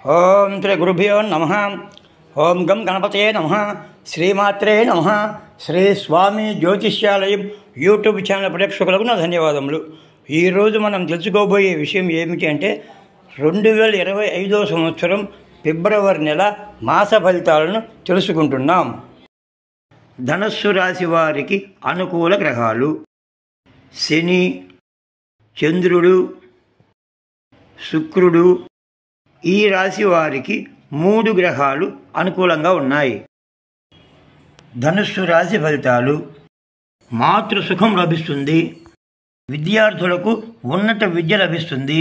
ఓం శ్రీ గురుభ్యో నమః. ఓం గం గణపతయే నమః. శ్రీమాత్రే నమః. శ్రీ స్వామి జ్యోతిష్యాలయం యూట్యూబ్ ఛానల్ ప్రేక్షకులకు నా ధన్యవాదములు. ఈరోజు మనం తెలుసుకోబోయే విషయం ఏమిటి అంటే 2025 సంవత్సరం ఫిబ్రవరి నెల మాస ఫలితాలను తెలుసుకుంటున్నాం. ధనస్సు రాశి వారికి అనుకూల గ్రహాలు: శని, చంద్రుడు, శుక్రుడు. ఈ రాశి వారికి 3 గ్రహాలు అనుకూలంగా ఉన్నాయి. ధనుస్సు రాశి ఫలితాలు: మాతృసుఖం లభిస్తుంది. విద్యార్థులకు ఉన్నత విద్య లభిస్తుంది.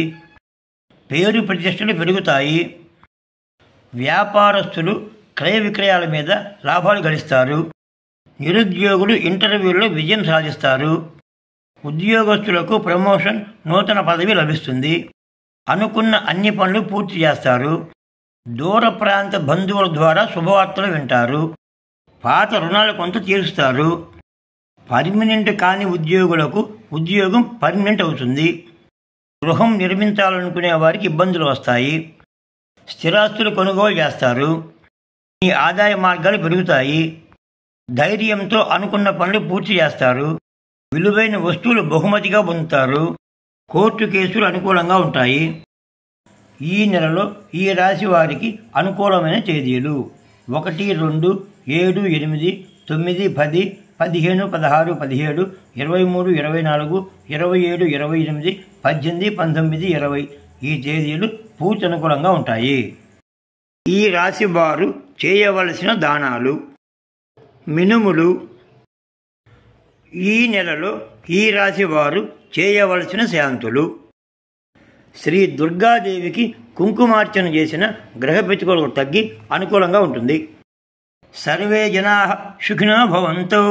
పేరు ప్రతిష్టలు పెరుగుతాయి. వ్యాపారస్తులు క్రయ విక్రయాల మీద లాభాలు గడిస్తారు. నిరుద్యోగులు ఇంటర్వ్యూల్లో విజయం సాధిస్తారు. ఉద్యోగస్తులకు ప్రమోషన్, నూతన పదవి లభిస్తుంది. అనుకున్న అన్ని పనులు పూర్తి చేస్తారు. దూర ప్రాంత బంధువుల ద్వారా శుభవార్తలు వింటారు. పాత రుణాలు కొంత తీరుస్తారు. పర్మనెంట్ కాని ఉద్యోగులకు ఉద్యోగం పర్మనెంట్ అవుతుంది. గృహం నిర్మించాలనుకునే వారికి ఇబ్బందులు వస్తాయి. స్థిరాస్తులు కొనుగోలు చేస్తారు. మీ ఆదాయ మార్గాలు పెరుగుతాయి. ధైర్యంతో అనుకున్న పనులు పూర్తి చేస్తారు. విలువైన వస్తువులు బహుమతిగా పొందుతారు. కోర్టు కేసులు అనుకూలంగా ఉంటాయి. ఈ నెలలో ఈ రాశి వారికి అనుకూలమైన తేదీలు: 1, 2, 7, 8, 9, 10, 15, 16, 17, 23, 24, 27, 28, 18, 19, 20. ఈ తేదీలు పూర్తి అనుకూలంగా ఉంటాయి. ఈ రాశి వారు చేయవలసిన దానాలు: మినుములు. ఈ నెలలో ఈ రాశి వారు చేయవలసిన శాంతులు: శ్రీ దుర్గాదేవికి కుంకుమార్చన చేసిన గ్రహ ప్రతికూలత తగ్గి అనుకూలంగా ఉంటుంది. సర్వే జనాః సుఖినో భవంతు.